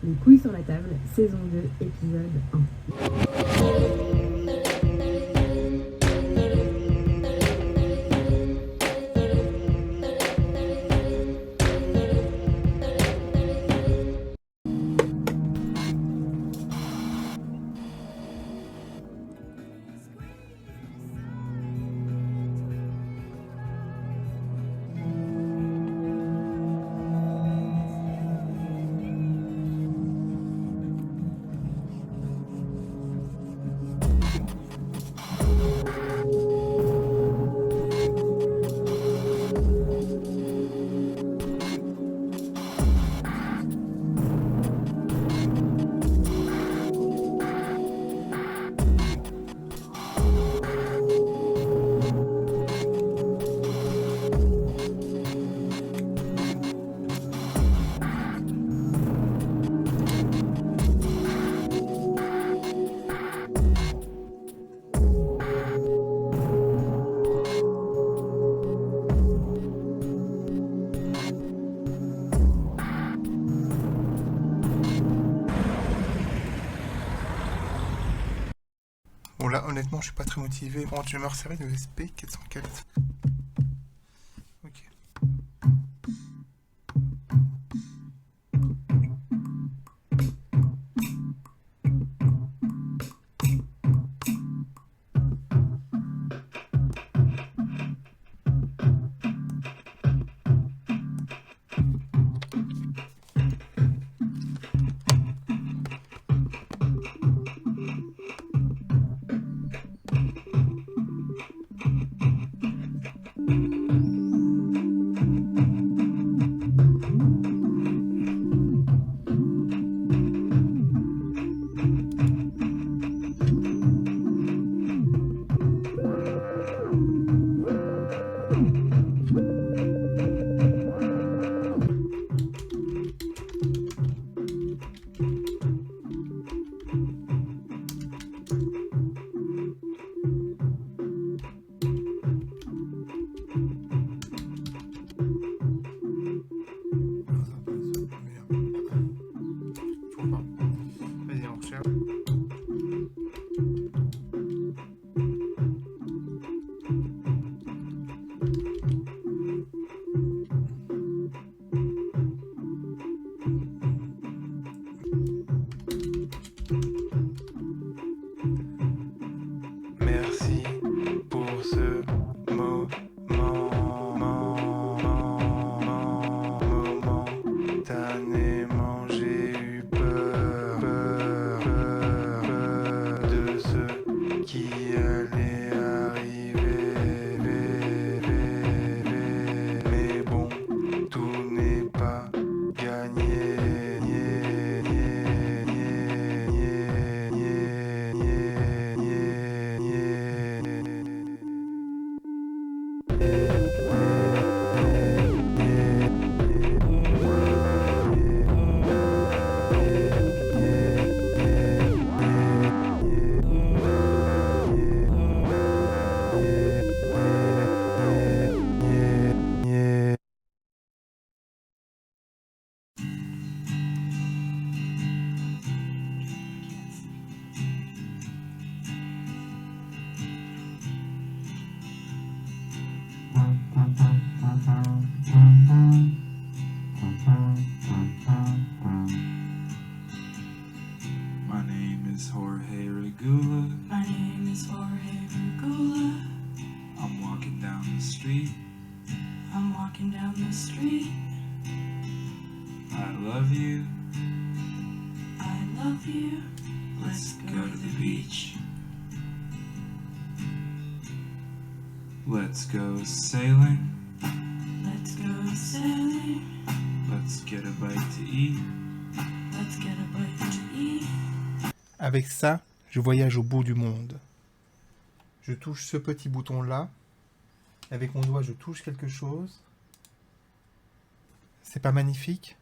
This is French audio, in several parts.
Les couilles sur la table, saison 2, épisode 1. Bon là honnêtement je suis pas très motivé. Bon, je vais me resservir de SP404. Ok. Vas-y, on recherche. Merci pour ce momentanément j'ai eu peur de ce qui allait arriver. Mais bon, tout n'est pas gagné. My name is Jorge Regula. My name is Jorge Regula. I'm walking down the street. I'm walking down the street. I love you. I love you. Let's go to the beach. Let's go sailing. Let's go sailing. Let's get a bite to eat. Let's get a bite to eat. Avec ça, je voyage au bout du monde. Je touche ce petit bouton-là. Avec mon doigt, je touche quelque chose. C'est pas magnifique?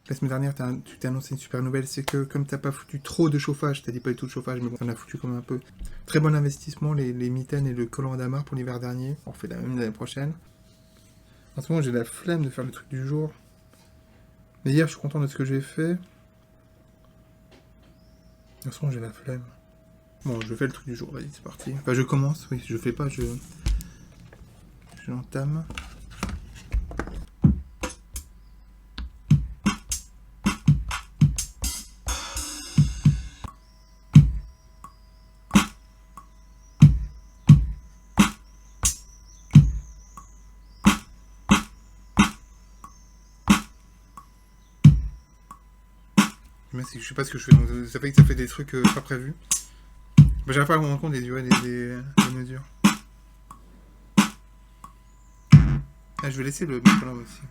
La semaine dernière, tu t'es annoncé une super nouvelle, c'est que comme t'as pas foutu trop de chauffage, t'as dit pas du tout de chauffage, mais bon, t'en as foutu quand même un peu. Très bon investissement, les mitaines et le collant à damar pour l'hiver dernier. On refait la même l'année prochaine. En ce moment, j'ai la flemme de faire le truc du jour. Mais hier, je suis content de ce que j'ai fait. toute façon, j'ai la flemme. Bon, je fais le truc du jour, vas-y, c'est parti. Enfin, je commence, oui, je fais pas, je l'entame. Je sais pas ce que je fais, donc ça fait que ça fait des trucs pas prévus. Bah, j'arrive pas à me rendre compte des mesures. Ah, je vais laisser le métronome aussi.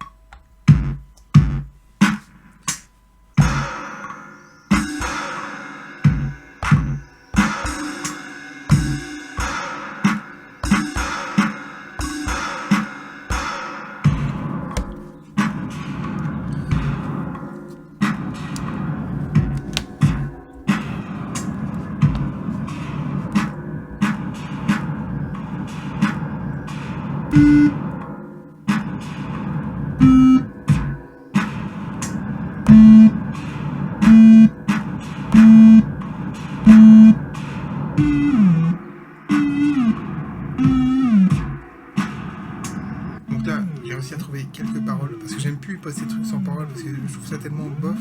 Donc là, j'ai réussi à trouver quelques paroles, parce que j'aime plus passer des trucs sans paroles, parce que je trouve ça tellement bof,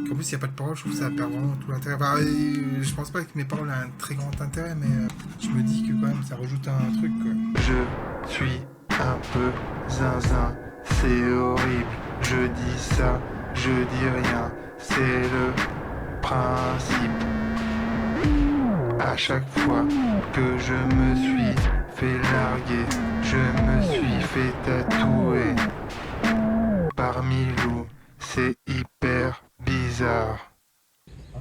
qu'en plus, il n'y a pas de paroles, je trouve que ça perd vraiment tout l'intérêt. Enfin, je pense pas que mes paroles aient un très grand intérêt, mais je me dis que quand même, ça rajoute un truc, quoi. Je suis un peu zinzin, c'est horrible, je dis ça, je dis rien, c'est le principe. À chaque fois que je me suis fait larguer, je me suis fait tatouer par Milou, c'est hyper bizarre.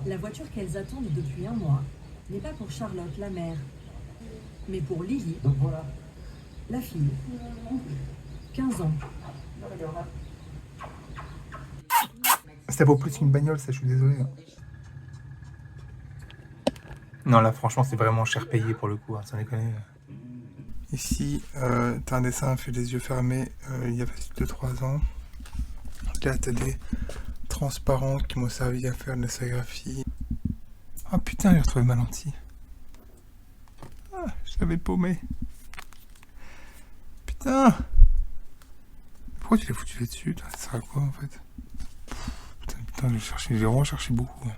La voiture qu'elles attendent depuis un mois n'est pas pour Charlotte, la mère, mais pour Lily, la fille. 15 ans. Ça vaut plus qu'une bagnole, ça, je suis désolé. Non, là, franchement, c'est vraiment cher payé pour le coup, hein, sans déconner. Ici, t'as un dessin fait les yeux fermés il y a 2-3 ans. Là, t'as des transparents qui m'ont servi à faire de la sérigraphie. Ah putain, j'ai retrouvé ma lentille. Ah, je l'avais paumé. Putain. Pourquoi tu l'as foutu là-dessus? Ça sert à quoi en fait? Putain, j'ai vraiment cherché beaucoup.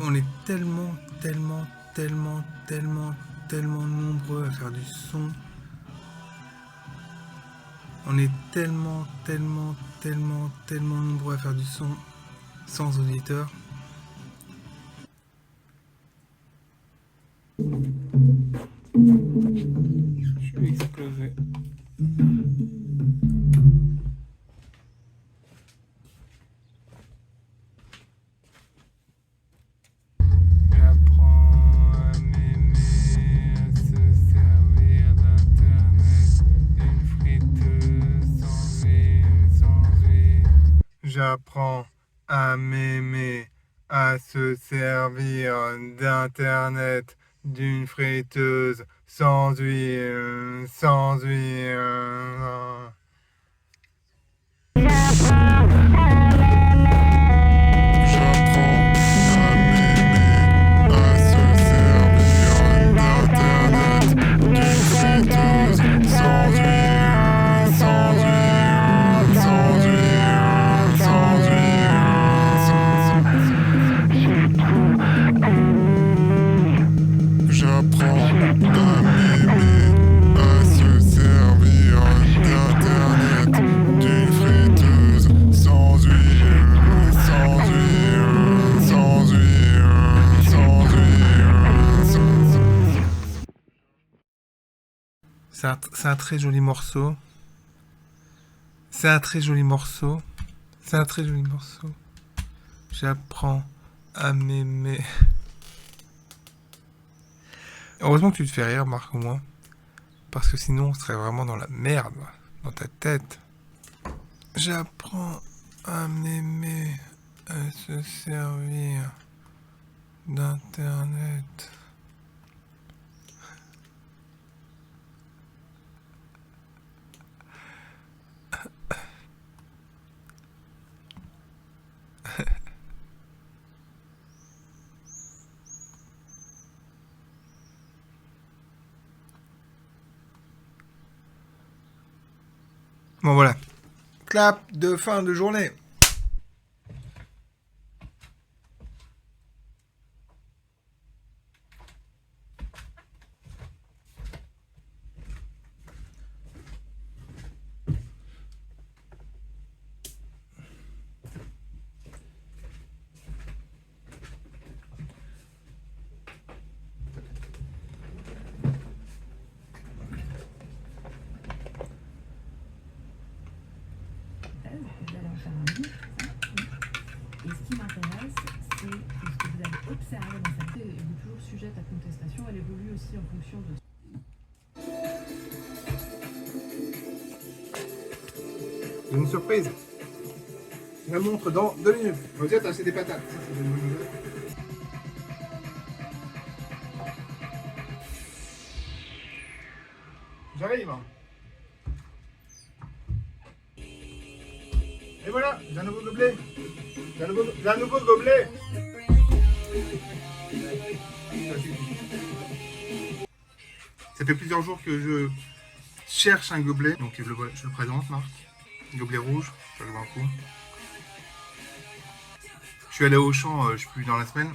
On est tellement nombreux à faire du son. On est tellement nombreux à faire du son sans auditeurs. Je suis explosé. J'apprends à m'aimer, à se servir d'internet, d'une friteuse sans huile, sans huile. C'est un très joli morceau. C'est un très joli morceau. C'est un très joli morceau. J'apprends à m'aimer. Heureusement que tu te fais rire, Marc, au moins. Parce que sinon, on serait vraiment dans la merde, dans ta tête. J'apprends à m'aimer, à se servir d'Internet. Bon voilà, clap de fin de journée. Vous allez en faire un livre, ça, oui. Et ce qui m'intéresse, c'est que ce que vous avez observé dans cette vie est toujours sujette à contestation. Elle évolue aussi en fonction de... J'ai une surprise. Je me montre dans 2 minutes. On va dire, t'as acheté des patates. Ça, c'est une bonne nouvelle. J'arrive. Et voilà, j'ai un nouveau gobelet. J'ai un nouveau gobelet. Ça fait plusieurs jours que je cherche un gobelet. Donc je le présente, Marc. Gobelet rouge, ça le vois un coup. Je suis allé au Auchan, je suis plus dans la semaine.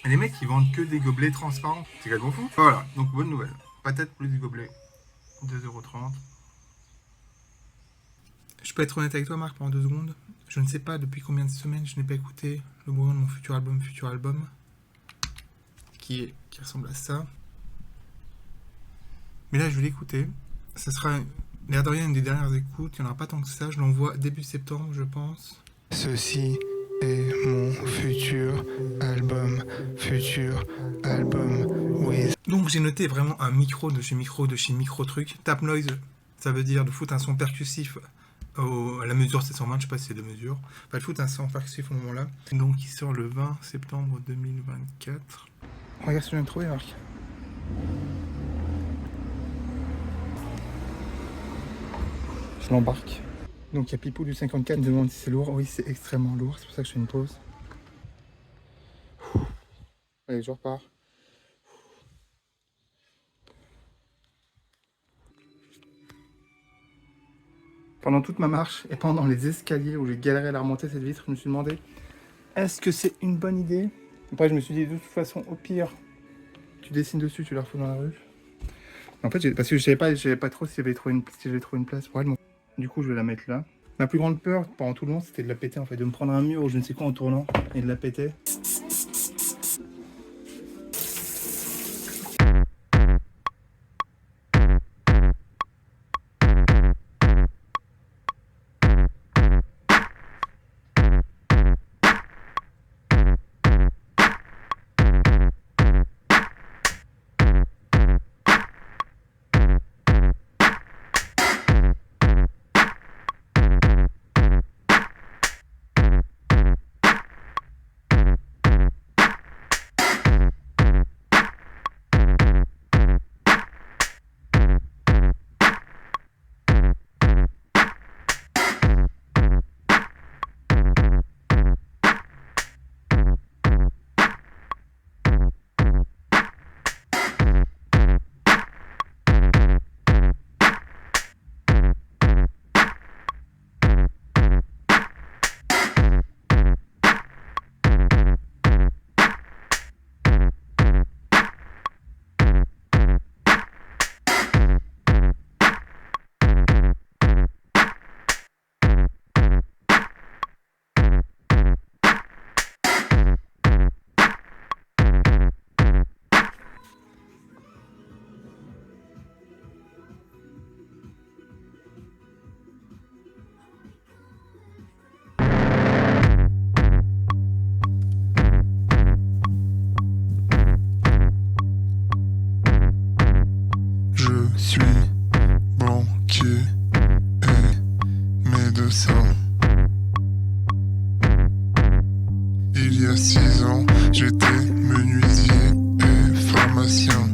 Et les mecs, ils vendent que des gobelets transparents. C'est complètement fou. Voilà, donc bonne nouvelle. Patate plus du gobelet. 2,30 €. Je peux être honnête avec toi, Marc, pendant 2 secondes. Je ne sais pas depuis combien de semaines je n'ai pas écouté le brouillon de mon futur album, qui ressemble à ça. Mais là, je vais l'écouter. Ça sera, l'air de rien, une des dernières écoutes. Il n'y en aura pas tant que ça. Je l'envoie début septembre, je pense. Ceci est mon futur album, oui. Donc j'ai noté vraiment un micro de chez micro truc. Tap noise, ça veut dire de foutre un son percussif à la mesure 720, je sais pas si c'est de mesure. Enfin, de foutre un son percussif au moment là. Donc il sort le 20 septembre 2024. Regarde ce que je viens de trouver, Marc. Je l'embarque. Donc il y a Pipou du 54 qui me demande si c'est lourd. Oui, c'est extrêmement lourd, c'est pour ça que je fais une pause. Allez, je repars. Pendant toute ma marche et pendant les escaliers où j'ai galéré à la remonter cette vitre, je me suis demandé est-ce que c'est une bonne idée? Après je me suis dit de toute façon au pire tu dessines dessus, tu la refous dans la rue. En fait parce que je savais pas trop si j'avais trouvé une place pour elle. Du coup je vais la mettre là. Ma plus grande peur pendant tout le long c'était de la péter en fait, de me prendre un mur ou je ne sais quoi en tournant et de la péter. de ça. Il y a 6 ans, j'étais menuisier et pharmacien.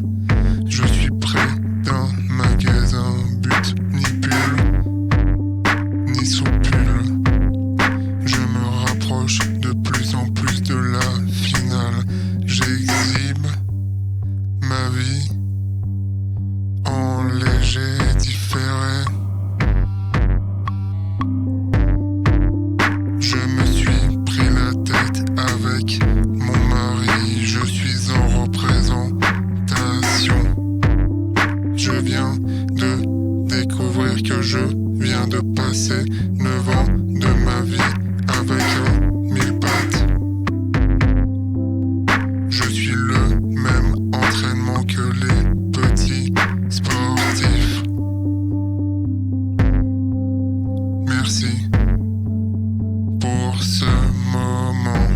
Je suis près d'un magasin, but ni pull, ni soupule. Je me rapproche de plus en plus de la finale. J'exhibe ma vie en léger et différé. Je me suis pris la tête avec mon mari. Je suis en représentation. Je viens de découvrir que je viens de passer 9 ans de ma vie avec un mille pattes. Je suis le même entraînement que les petits sportifs. Merci pour ce moment.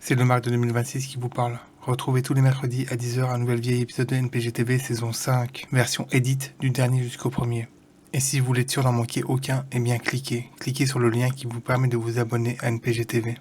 C'est le Marc de 2026 qui vous parle. Retrouvez tous les mercredis à 10h un nouvel vieil épisode de NPGTV saison 5, version edit du dernier jusqu'au premier. Et si vous voulez être sûr d'en manquer aucun, eh bien cliquez sur le lien qui vous permet de vous abonner à NPGTV.